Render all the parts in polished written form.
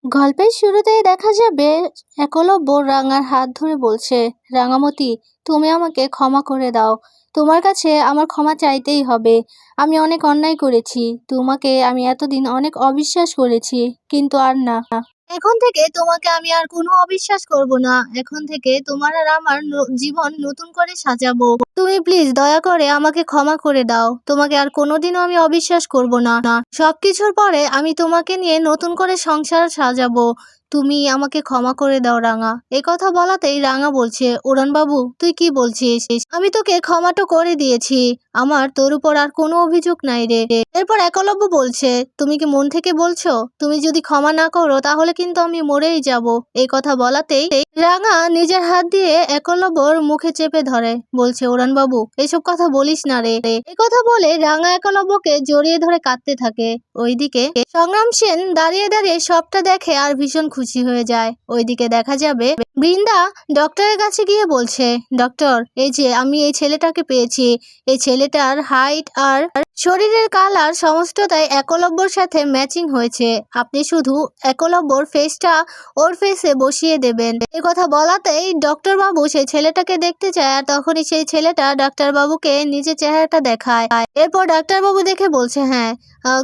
গল্পের শুরুতেই দেখা যাবে একলব্য রাঙার হাত ধরে বলছে, রাঙামতি, তুমি আমাকে ক্ষমা করে দাও। তোমার কাছে আমার ক্ষমা চাইতেই হবে। আমি অনেক অন্যায় করেছি, তোমাকে আমি এতদিন অনেক অবিশ্বাস করেছি, কিন্তু আর না। এখন থেকে তোমাকে আমি আর কোনো অবিশ্বাস করব না। এখন থেকে তোমার আর আমার জীবন নতুন করে সাজাবো। তুমি প্লিজ দয়া করে আমাকে ক্ষমা করে দাও। তোমাকে আর কোনোদিনও আমি অবিশ্বাস করব না। সবকিছুর পরে আমি তোমাকে নিয়ে নতুন করে সংসার সাজাবো। তুমি আমাকে ক্ষমা করে দাও রাঙা। এই কথা বলাতেই রাঙা বলছে, উড়ানবাবু তুই কি বলছিস? আমি তোকে ক্ষমা তো করে দিয়েছি, আমার তোর উপর আর কোনো অভিযোগ নাই রে। এরপর একলব্য বলছে, তুমি কি মন থেকে বলছো? তুমি যদি ক্ষমা না করো তাহলে কিন্তু আমি মরেই যাব। এই কথা বলাতেই রাঙা নিজের হাত দিয়ে একলব্যর মুখে চেপে ধরে, বলছে, উড়ানবাবু এসব কথা বলিস না রে। এই কথা বলে রাঙা একলব্যকে জড়িয়ে ধরে কাঁদতে থাকে। ওইদিকে সংগ্রাম সেন দাঁড়িয়ে দাঁড়িয়ে সবটা দেখে আর ভীষণ খুশি হয়ে যায়। ওইদিকে দেখা যাবে বৃন্দা ডক্টরের কাছে গিয়ে বলছে, ডক্টর, এই যে আমি এই ছেলেটাকে পেয়েছি। এই ছেলেটার হাইট আর শরীরের কালার সমস্তটাই একলব্যর সাথে ম্যাচিং হয়েছে। আপনি শুধু একলব্যর ফেসটা ওর ফেসে বসিয়ে দেবেন। এই কথা বলাতেই ডক্টর বাবু সেই ছেলেটাকে দেখতে চায়, আর তখনই সেই ছেলেটা ডাক্তার বাবুকে নিজের চেহারাটা দেখায়। এরপর ডাক্তার বাবু দেখে বলছে, হ্যাঁ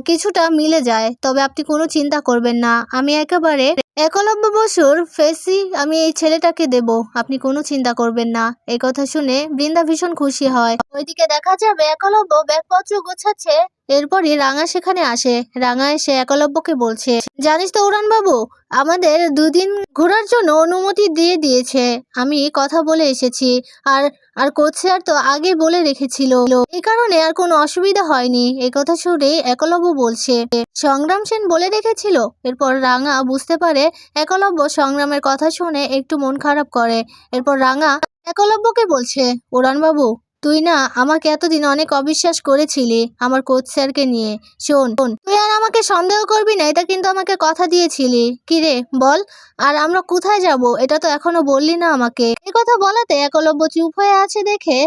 কিছুটা মিলে যায়, তবে আপনি কোনো চিন্তা করবেন না, আমি একেবারে একলব্য বসুর ফেসই আমি এই ছেলেটাকে দেব, আপনি কোনো চিন্তা করবেন না। এই কথা শুনে বৃন্দা ভীষণ খুশি হয়। ওইদিকে দেখা যাবে একলব্য ব্যাগপত্র গোছাচ্ছে। এরপরই রাঙা সেখানে আসে। রাঙা এসে একলব্যকে বলছে, জানিস তো উড়ান বাবু, আমাদের দুদিন ঘোরার জন্য অনুমতি দিয়ে দিয়েছে। আমি কথা বলে এসেছি, আর আর কোচ স্যার তো আগে বলে রেখেছিল, এই কারণে আর কোনো অসুবিধা হয়নি। এই কথা শুনে একলব্য বলছে, সংগ্রাম সেন বলে রেখেছিল। এরপর রাঙা বুঝতে পারে একলব্য সংগ্রামের কথা শুনে একটু মন খারাপ করে। এরপর রাঙা একলব্যকে বলছে, উড়ানবাবু, তুই না আমাকে এতদিন অনেক অবিশ্বাস করেছিলি আমার কোচ স্যারকে নিয়ে। শোন, তুই আর আমাকে সন্দেহ করবি না, এটা কিন্তু আমাকে কথা দিয়েছিলি। কি রে বল, আর আমরা কোথায় যাব এটা তো এখনো বললি না আমাকে। এই কথা বলাতে একলব্য চুপ হয়ে আছে দেখে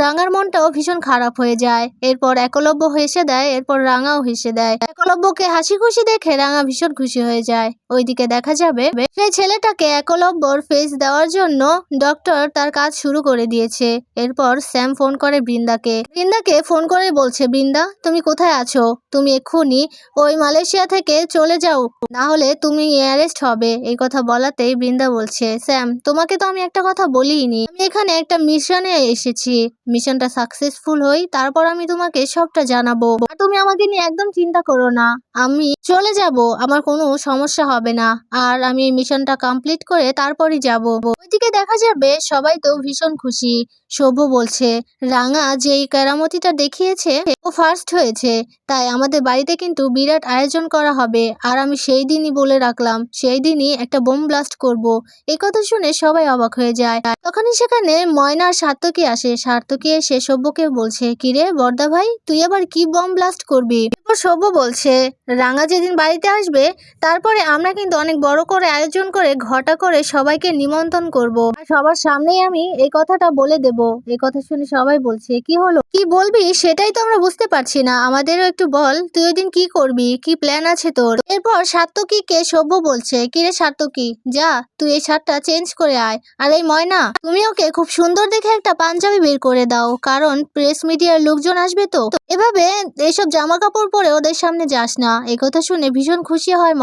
রাঙার মনটাও ভীষণ খারাপ হয়ে যায়। এরপর একলব্য হেসে দেয়, এরপর রাঙাও হেসে দেয়। একলব্যকে হাসি খুশি দেখে রাঙা ভীষণ খুশি হয়ে যায়। ওইদিকে দেখা যাবে সেই ছেলেটাকে একলব্যর ফেস দেওয়ার জন্য ডক্টর তার কাজ শুরু করে দিয়েছে। এরপর স্যাম ফোন করে বৃন্দাকে ফোন করে বলছে, বৃন্দা তুমি কোথায় আছো? তুমি এক্ষুনি ওই মালয়েশিয়া থেকে চলে যাও, না হলে তুমি অ্যারেস্ট হবে। এই কথা বলাতেই বৃন্দা বলছে, স্যাম তোমাকে তো আমি একটা কথা বলিনি, আমি এখানে একটা মিশনে এসেছি। মিশনটা সাকসেসফুল হই, তারপর আমি তোমাকে সবটা জানাবো। আর তুমি আমাকে নিয়ে একদম চিন্তা করো না, আমি চলে যাব, আমার কোনো সমস্যা হবে না। আর আমি মিশনটা কমপ্লিট করে তারপরই যাব। ওইদিকে দেখা যাবে সবাই তো ভীষণ খুশি। সভ্য বলছে, রাঙা যে এই কেরামতিটা দেখিয়েছে ও ফার্স্ট হয়েছে, তাই আমাদের বাড়িতে কিন্তু বিরাট আয়োজন করা হবে। আর আমি সেই দিনই বলে রাখলাম, সেই দিনই একটা বোম ব্লাস্ট করব। এই কথা শুনে সবাই অবাক হয়ে যায়। তখনই সেখানে ময়না আর সার্থকী আসে। সার্থকী এসে সভ্যকে বলছে, কিরে বর্দা ভাই, তুই আবার কি বম ব্লাস্ট করবি? এরপর সভ্য বলছে, রাঙা যেদিন বাড়িতে আসবে তারপরে আমরা কিন্তু অনেক বড় করে আয়োজন করে ঘটা করে সবাইকে নিমন্ত্রণ করব, আর সবার সামনেই আমি এই কথাটা বলে দেব। এই কথা শুনে সবাই বলছে, কি হলো, কি বলবি সেটাই তো আমরা বুঝতে পারছি না, আমাদেরও একটু বল, তুই ওই দিন কি করবি, কি প্ল্যান আছে তোর? এরপর সার্থকীকে সভ্য বলছে, কিরে সার্থকী, যা তুই এই শার্টটা চেঞ্জ করে আয়। আর এই ময়না, তুমি ওকে খুব সুন্দর দেখে একটা পাঞ্জাবি বের করে দাও, কারণ প্রেস মিডিয়ার লোকজন আসবে তো এভাবে এইসব জামা কাপড় পরে ওদের সামনে যাস না। এই কথা শুনে ভীষণ খুশি হয়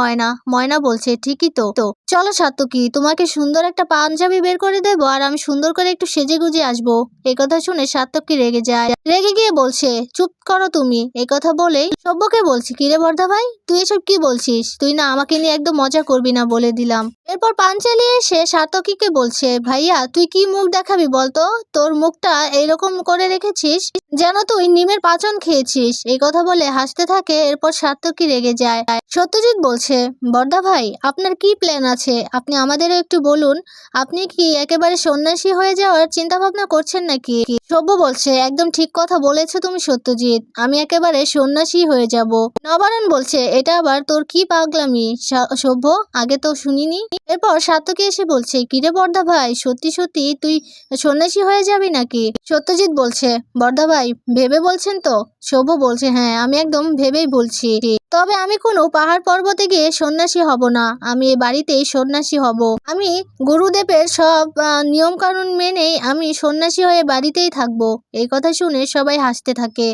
ময়না বলছে, ঠিকই তো, চলো সার্থকী, তোমাকে সুন্দর একটা পাঞ্জাবি বের করে দেবো, আর আমি সুন্দর করে একটু সেজে গুজে আসবো। এই কথা শুনে সার্থকী রেগে যায়, রেগে গিয়ে বলছে, চুপ করো তুমি। এই কথা বলেই সভ্যকে বলছি, কিরে বর্দা ভাই, তুই এসব কি বলছিস? তুই না আমাকে নিয়ে একদম মজা করবি না বলে দিলাম। এরপর পাঞ্চালি এসে সার্থকীকে বলছে, ভাইয়া তুই কি মুখ দেখাবি বলতো? তোর মুখটা এইরকম করে রেখেছিস যেন তুই নিমের পাচন খেয়েছিস। এই কথা বলে হাসতে থাকে। এরপর সার্থকী রেগে যায়। সত্যজিৎ বলছে, বর্দা ভাই আপনার কি প্ল্যান আছে, আপনি আমাদেরও একটু বলুন। আপনি কি একেবারে সন্ন্যাসী হয়ে যাওয়ার চিন্তা ভাবনা করছেন নাকি? সভ্য বলছে, একদম ঠিক কথা বলেছো তুমি সত্যজিৎ, আমি একেবারে সন্ন্যাসী হয়ে যাব। নবারুণ বলছে, এটা আবার তোর কি পাগলামি সভ্য, আগে তো শুনিনি। এরপর সার্থকী এসে বলছে, কিরে বর্দা ভাই, সত্যি সত্যি তুই সন্ন্যাসী হয়ে যাবি নাকি? সত্যজিৎ বলছে, বর্দা ভাই ভেবে বলছেন তো? সভ্য বলছে, হ্যাঁ আমি একদম ভেবেই বলছি। তবে আমি কোনো পাহাড় পর্বতে গিয়ে সন্ন্যাসী হব না, আমি এ বাড়িতেই সন্ন্যাসী হব। আমি গুরুদেবের সব নিয়ম কানুন মেনেই আমি সন্ন্যাসী হয়ে বাড়িতেই থাকবো। এই কথা শুনে সবাই হাসতে থাকে।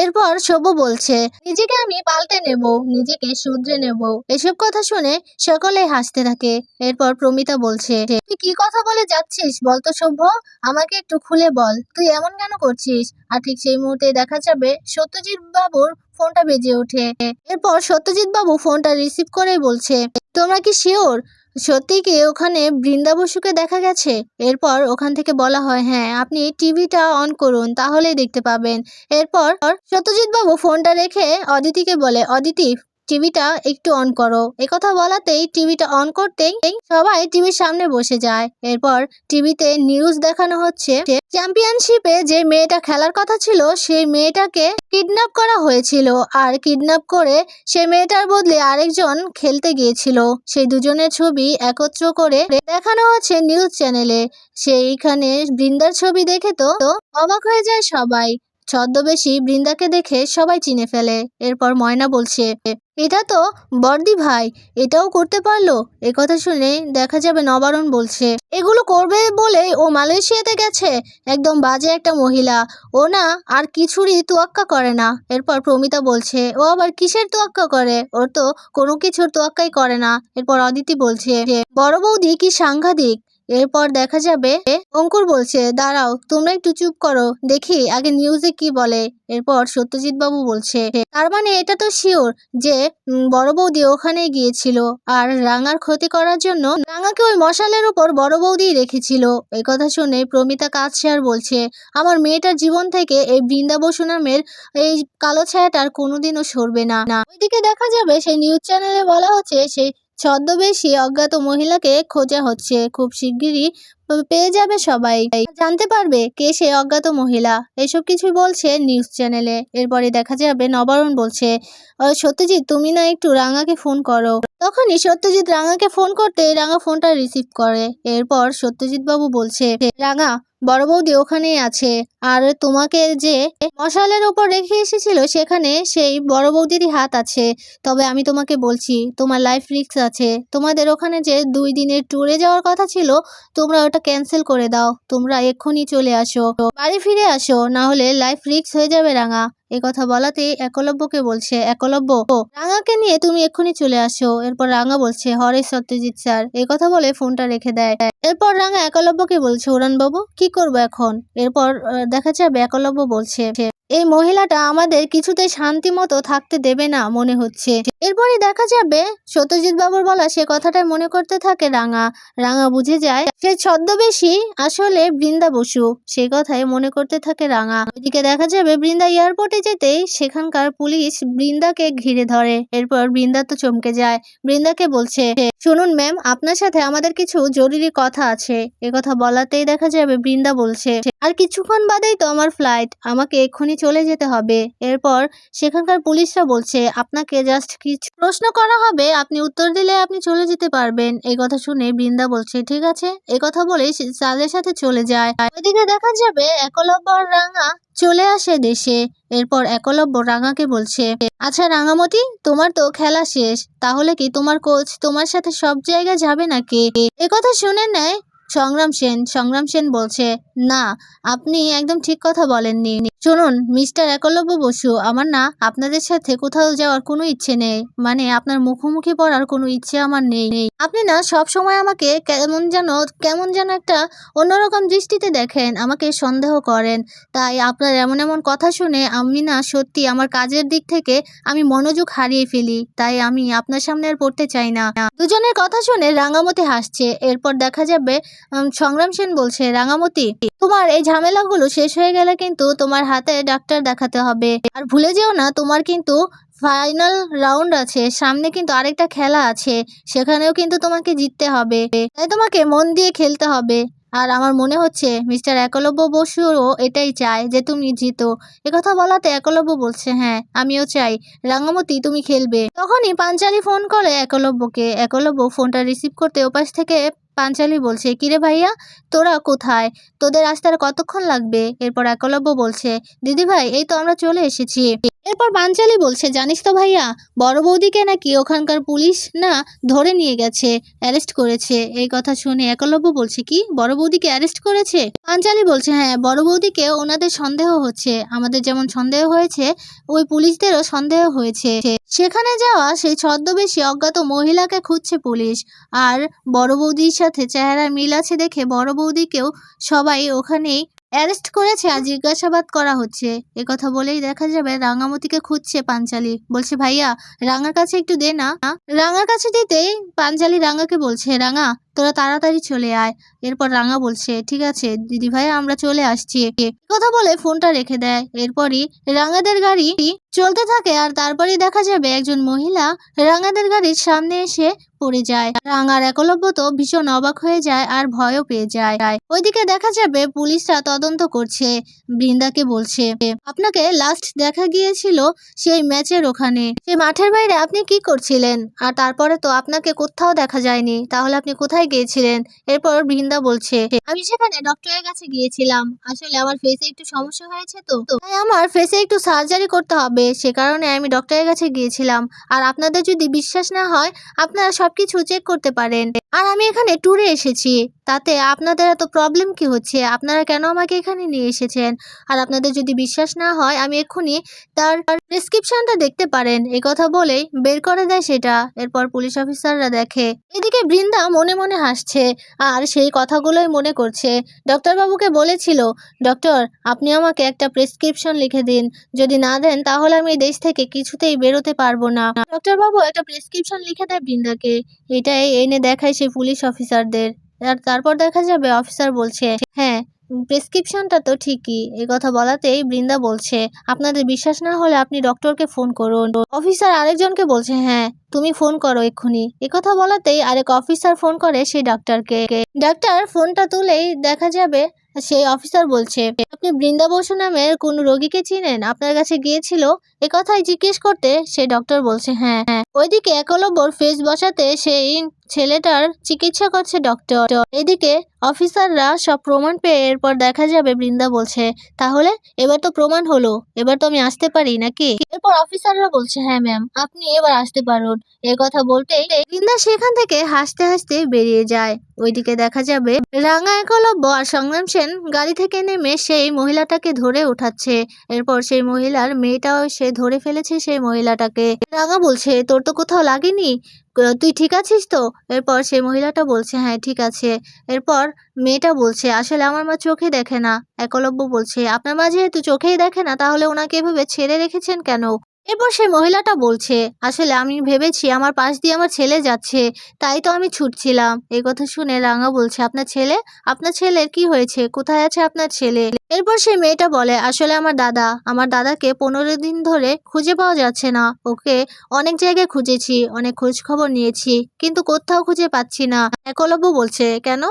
এরপর সব্য বলছে, নিজেকে আমি পাল্টে নেব, নিজেকে শুধরে নেব। এসব কথা শুনে সকলেই হাসতে থাকে। এরপর প্রমিতা বলছে, তুই কি কথা বলে যাচ্ছিস বলতো সভ্য, আমাকে একটু খুলে বল, তুই এমন কেন করছিস? আর ঠিক সেই মুহূর্তে দেখা যাবে সত্যজিৎ বাবুর ফোনটা বেজে ওঠে। এরপর সত্যজিৎ বাবু ফোনটা রিসিভ করে বলছে, তোমরা কি শিওর সত্যি কি ওখানে বৃন্দা বসুকে দেখা গেছে? এরপর ওখান থেকে বলা হয়, হ্যাঁ, আপনি টিভিটা অন করুন, তাহলেই দেখতে পাবেন। এরপর সত্যজিৎ বাবু ফোনটা রেখে অদিতিকে বলে, অদিতি টিভিটা একটু অন করো। একথা বলাতেই টিভিটা অন করতেই সবাই টিভির সামনে বসে যায়। এরপর টিভিতে নিউজ দেখানো হচ্ছে, চ্যাম্পিয়নশিপে যে মেয়েটা খেলার কথা ছিল সেই মেয়েটাকে কিডন্যাপ করা হয়েছিল, আর কিডন্যাপ করে সে মেয়েটার বদলে আরেকজন খেলতে গিয়েছিল। সেই দুজনের ছবি একত্র করে দেখানো হচ্ছে নিউজ চ্যানেলে। সেইখানে বৃন্দার ছবি দেখে তো অবাক হয়ে যায় সবাই। ছদ্মবেশী বৃন্দাকে দেখে সবাই চিনে ফেলে। এরপর ময়না বলছে, এটা তো বর্দি ভাই, এটাও করতে পারলো। কথা শুনে দেখা যাবে নবারুণ বলছে, এগুলো করবে বলেই ও মালয়েশিয়াতে গেছে, একদম বাজে একটা মহিলা, ও না আর কিছুরই তোয়াক্কা করে না। এরপর প্রমিতা বলছে, ও আবার কিসের তোয়াক্কা করে, ওর তো কোনো কিছুর তোয়াক্কাই করে না। এরপর অদিতি বলছে, বড় বৌদি কি সাংঘাতিক। এরপর দেখা যাবে অঙ্কুর বলছে, দাঁড়াও তোমরা একটু চুপ করো, দেখি আগে নিউজে কি বলে। এরপর সত্যজিৎ বাবু বলছে, তার মানে এটা তো শিওর যে বড় বৌদি ওখানে গিয়েছিল, আর রাঙার ক্ষতি করার জন্য রাঙাকে ওই মশালের উপর বড় বৌদি রেখেছিল। এই কথা শুনে প্রমিতা কাঁদছে আর বলছে, আমার মেয়েটার জীবন থেকে এই বৃন্দা বসু নামের এই কালো ছায়াটা আর কোনোদিনও সরবে না। ওইদিকে দেখা যাবে সেই নিউজ চ্যানেলে বলা হচ্ছে, সেই ছদ্মবেশী অজ্ঞাত মহিলাকে খোঁজা হচ্ছে, খুব শিগগিরই পেয়ে যাবে সবাই, জানতে পারবে কে সে অজ্ঞাত মহিলা। এসব কিছু বলছে নিউজ চ্যানেলে। এরপরে দেখা যাবে নবারুণ বলছে, সত্যজিৎ তুমি না একটু রাঙাকে ফোন করো। তখনই সত্যজিৎ রাঙাকে ফোন করতে রাঙা ফোনটা রিসিভ করে। এরপর সত্যজিৎ বাবু বলছে, রাঙা বড় বৌদি ওখানেই আছে, আর তোমাকে যে মশালের উপর রেখে এসেছিল সেখানে সেই বড় বৌদিরই হাত আছে। তবে আমি তোমাকে বলছি, তোমার লাইফ রিস্ক আছে। তোমাদের ওখানে যে 2 দিনের ট্যুরে যাওয়ার কথা ছিল, তোমরা ওটা ক্যান্সেল করে দাও। তোমরা এক্ষুনি চলে আসো, বাড়ি ফিরে আসো, না হলে লাইফ রিস্ক হয়ে যাবে রাঙা। কথা বলাতেই একলব্যকে বলছে, একলব্য রাঙাকে নিয়ে তুমি এক্ষুনি চলে আসো। এরপর রাঙা বলছে, হরে সত্যজিৎ স্যার। কথা বলে ফোনটা রেখে দেয়। এরপর রাঙা একলব্যকে বলছে, উড়ান বাবু কি করবো এখন? এরপর দেখা যাবে একলব্য বলছে, এই মহিলাটা আমাদের কিছুতেই শান্তি মতো থাকতে দেবে না মনে হচ্ছে। এরপরই দেখা যাবে সত্যজিৎ বাবুর বলা সে কথাটাই মনে করতে থাকে রাঙা। রাঙা বুঝে যায় সে ছদ্মবেশী আসলে বৃন্দা বসু, সেই কথাই মনে করতে থাকে রাঙা। ওইদিকে দেখা যাবে বৃন্দা এয়ারপোর্টে যেতেই সেখানকার পুলিশ বৃন্দাকে ঘিরে ধরে। এরপর বৃন্দা তো চমকে যায়। বৃন্দাকে বলছে, শুনুন ম্যাম, আপনার সাথে আমাদের কিছু জরুরি কথা আছে। কথা বলাতেই দেখা যাবে বৃন্দা বলছে, আর কিছুক্ষণ বাদেই তো আমার ফ্লাইট, আমাকে এক্ষুনি চলে যেতে হবে। এরপর সেখানকার পুলিশরা বলছে, আপনাকে জাস্ট কিছু প্রশ্ন করা হবে, আপনি উত্তর দিলে আপনি চলে যেতে পারবেন। কথা শুনে বৃন্দা বলছে, ঠিক আছে। কথা বলেই সে তাদের সাথে চলে যায়। ওইদিকে দেখা যাবে একলব্য আর রাঙা চলে আসে দেশে। এরপর একলব্য রাঙাকে বলছে, আচ্ছা রাঙামতি, তোমার তো খেলা শেষ, তাহলে কি তোমার কোচ তোমার সাথে সব জায়গায় যাবে নাকি? কথা শুনে নেয় সংগ্রাম সেন বলছে, না, আপনি একদম ঠিক কথা বলেননি। শুনুন মিস্টার একলব্য বসু, আমার না আপনাদের সাথে কোথাও যাওয়ার কোনো ইচ্ছে নেই, মানে আপনার মুখোমুখি পড়ার কোনো ইচ্ছে আমার নেই। আপনি না সব সময় আমাকে কেমন যেন একটা অন্যরকম দৃষ্টিতে দেখেন, আমাকে সন্দেহ করেন। তাই আপনার এমন এমন কথা শুনে আমি না সত্যি আমার কাজের দিক থেকে আমি মনোযোগ হারিয়ে ফেলি। তাই আমি আপনার সামনে আর পড়তে চাই না। দুজনের কথা শুনে রাঙামতি হাসছে। এরপর দেখা যাবে সংগ্রাম সেন বলছে, রাঙামতি, তোমার এই ঝামেলাগুলো শেষ হয়ে গেলে কিন্তু তোমার হাতে ডাক্তার দেখাতে হবে। আর ভুলে যেও না, তোমার কিন্তু ফাইনাল রাউন্ড আছে সামনে, কিন্তু আরেকটা খেলা আছে, সেখানেও কিন্তু তোমাকে জিততে হবে। তাই তোমাকে মন দিয়ে খেলতে হবে। আর আমার মনে হচ্ছে মিস্টার একলব্য বসুও এটাই চায় যে তুমি জিতো। কথা বলাতে একলব্য বলছে, হ্যাঁ আমিও চাই রাঙামতি তুমি খেলবে। তখনই পাঞ্চালি ফোন করে একলব্যকে। একলব্য ফোনটা রিসিভ করতে ওপাশ থেকে পাঞ্চালি বলছে, কিরে ভাইয়া, তোরা কোথায়? তোদের আসতে আর কতক্ষণ লাগবে? এরপর একলব্য বলছে, দিদি ভাই এই তো আমরা চলে এসেছি। এরপর পাঞ্চালি বলছে, জানিস তো ভাইয়া, বড় বৌদিকে নাকি ওখানকার পুলিশ না ধরে নিয়ে গেছে, অ্যারেস্ট করেছে। এই কথা শুনে একলব্য বলছে, কি বড় বৌদিকে অ্যারেস্ট করেছে? পাঞ্চালি বলছে, হ্যাঁ, বড় বৌদিকে ওনাদের সন্দেহ হচ্ছে, আমাদের যেমন সন্দেহ হয়েছে ওই পুলিশদেরও সন্দেহ হয়েছে। সেখানে যাওয়া সেই ছদ্মবেশী অজ্ঞাত মহিলাকে খুঁজছে পুলিশ। আর বড় বৌদির সাথে চেহারা মিল আছে দেখে বড় বৌদিকেও সবাই ওখানেই অ্যারেস্ট করেছে আর জিজ্ঞাসাবাদ করা হচ্ছে। একথা বলেই দেখা যাবে রাঙামতিকে খুঁজছে পাঞ্চালি। বলছে, ভাইয়া, রাঙার কাছে একটু দে না। রাঙার কাছে দিতেই পাঞ্চালি রাঙাকে বলছে, রাঙা, তোরা তাড়াতাড়ি চলে আয়। এরপর রাঙা বলছে, ঠিক আছে দিদি ভাইয়া, আমরা চলে আসছি। কথা বলে ফোনটা রেখে দেয়। এরপরই রাঙাদের গাড়ি চলতে থাকে আর তারপরেই দেখা যাবে একজন মহিলা রাঙাদের গাড়ির সামনে এসে পড়ে যায়। রাঙার একলব্য তো ভীষণ অবাক হয়ে যায় আর ভয়ও পেয়ে যায়। ওইদিকে দেখা যাবে পুলিশরা তদন্ত করছে। বৃন্দাকে বলছে, আপনাকে লাস্ট দেখা গিয়েছিল সেই ম্যাচের ওখানে, সেই মাঠের বাইরে আপনি কি করছিলেন? আর তারপরে তো আপনাকে কোথাও দেখা যায়নি, তাহলে আপনি কোথায় গিয়েছিলেন? এরপর বৃন্দা বলছে, আমি সেখানে ডক্টরের কাছে গিয়েছিলাম, আসলে আমার ফেসে একটু সমস্যা হয়েছে, তো তাই আমার ফেসে একটু সার্জারি করতে হবে, সে কারণে আমি ডক্টরের কাছে গিয়েছিলাম। আর আপনাদের যদি বিশ্বাস না হয়, আপনারা সবকিছু চেক করতে পারেন। আর আমি এখানে ট্যুরে এসেছি, তাতে আপনাদের এত প্রবলেম কি হচ্ছে? আপনারা কেন আমাকে এখানে নিয়ে এসেছেন? আর আপনাদের যদি বিশ্বাস না হয়, আমি এক্ষুনি তার প্রেসক্রিপশনটা দেখতে পারেন। এই কথা বলেই বের করে দেয় সেটা। এরপর পুলিশ অফিসাররা দেখে। এদিকে বৃন্দা মনে মনে হাসছে আর সেই কথাগুলোই মনে করছে। ডক্টরবাবুকে বলেছিল, ডক্টর, আপনি আমাকে একটা প্রেসক্রিপশন লিখে দিন, যদি না দেন তাহলে আমি এই দেশ থেকে কিছুতেই বেরোতে পারবো না। ডক্টরবাবু একটা প্রেসক্রিপশন লিখে দেয় বৃন্দাকে। এটাই এনে দেখায় সেই পুলিশ অফিসারদের। আর তারপর দেখা যাবে অফিসার বলছে, হ্যাঁ, প্রেসক্রিপশনটা তো ঠিকই। এই কথা বলাতেই বৃন্দা বলছে, আপনাদের বিশ্বাস না হলে আপনি ডক্টরকে ফোন করুন। অফিসার আরেকজনকে বলছে, হ্যাঁ, তুমি ফোন করো এক্ষুনি। কথা বলাতেই আরেক অফিসার ফোন করে সেই ডাক্তারকে। ডাক্তার ফোনটা তুলেই দেখা যাবে সেই অফিসার বলছে, আপনি বৃন্দা বসু নামের কোন রোগীকে চিনেন? আপনার কাছে গিয়েছিল? কথাই জিজ্ঞেস করতে সেই ডক্টর বলছে, হ্যাঁ। ওইদিকে একলব্যর ফেস বসাতে সেই ছেলেটার চিকিৎসা করছে ডক্টর। এদিকে অফিসাররা সব প্রমাণ পেয়ে এরপর দেখা যাবে বৃন্দা বলছে, তাহলে এবার তো প্রমাণ হলো, এবার তো আমি আসতে পারি নাকি? এরপর অফিসাররা বলছে, হ্যাঁ ম্যাম, আপনি এবার আসতে পারুন। এর কথা বলতেই বৃন্দা সেখান থেকে হাসতে হাসতে বেরিয়ে যায়। ওইদিকে দেখা যাবে রাঙা, একলব্য আর সংগ্রাম সেন গাড়ি থেকে নেমে সেই মহিলাটাকে ধরে উঠাচ্ছে। এরপর সেই মহিলার মেয়েটাও সে ধরে ফেলেছে সেই মহিলাটাকে। রাঙা বলছে, তোর তো কোথাও লাগেনি, তুই ঠিক আছিস তো? এরপর সেই মহিলাটা বলছে, হ্যাঁ ঠিক আছে। এরপর মেয়েটা বলছে, আসলে আমার মা চোখে দেখে না। একলব্য বলছে, আপনার মা যেহেতু চোখেই দেখে না, তাহলে ওনাকে এভাবে ছেড়ে রেখেছেন কেন? এরপর সেই মহিলাটা বলছে, আসলে আমি ভেবেছি আমার পাশ দিয়ে আমার ছেলে যাচ্ছে, তাই তো আমি ছুটছিলাম। এই কথা শুনে রাঙা বলছে, আপনার ছেলে? আপনার ছেলের কি হয়েছে? কোথায় আছে আপনার ছেলে? এরপর সেই মেয়েটা বলে, আসলে আমার দাদাকে 15 দিন ধরে খুঁজে পাওয়া যাচ্ছে না। ওকে অনেক জায়গায় খুঁজেছি, অনেক খোঁজ খবর নিয়েছি, কিন্তু কোথাও খুঁজে পাচ্ছি না। একলব্য বলছে, কেন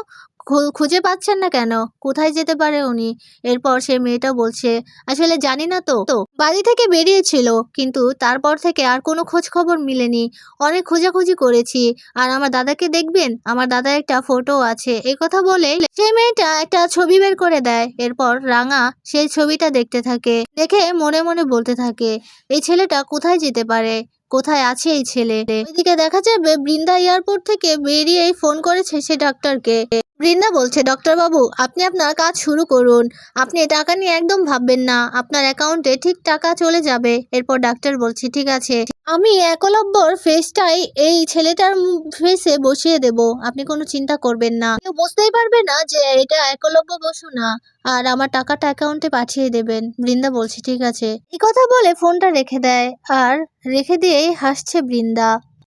খুঁজে পাচ্ছেন না কেন? কোথায় যেতে পারে উনি? এরপর সে মেয়েটা বলছে, আসলে জানি না তো, বাড়ি থেকে বেরিয়েছিল, কিন্তু তারপর থেকে আর কোনো খোঁজ খবর মিলেনি। অনেক খোঁজাখুঁজি করেছি। আর আমার দাদাকে দেখবেন, আমার দাদার একটা ফটো আছে। এই কথা বলে সেই মেয়েটা একটা ছবি বের করে দেয়। এরপর রাঙা সেই ছবিটা দেখতে থাকে, দেখে মনে মনে বলতে থাকে, এই ছেলেটা কোথায় যেতে পারে, কোথায় আছে এই ছেলে? ওইদিকে দেখা যাবে বৃন্দা এয়ারপোর্ট থেকে বেরিয়েই ফোন করেছে সে ডাক্তারকে। বৃন্দা বলছে, ডক্টর বাবু, আপনি আপনার কাজ শুরু করুন, আপনি টাকা নিয়ে একদম ভাববেন না, আপনার অ্যাকাউন্টে ঠিক টাকা চলে যাবে। এরপর ডাক্তার বলছে, ঠিক আছে, আমি একলব্যর ফেসটাই এই ছেলেটার ফেসে বসিয়ে দেব, আপনি কোনো চিন্তা করবেন না, কেউ বুঝতেই পারবে না যে এটা একলব্য বসু না, আর আমার টাকাটা অ্যাকাউন্টে পাঠিয়ে দেবেন। বৃন্দা বলছে, ঠিক আছে। এই কথা বলে ফোনটা রেখে দেয় আর রেখে দিয়েই হাসছে বৃন্দা।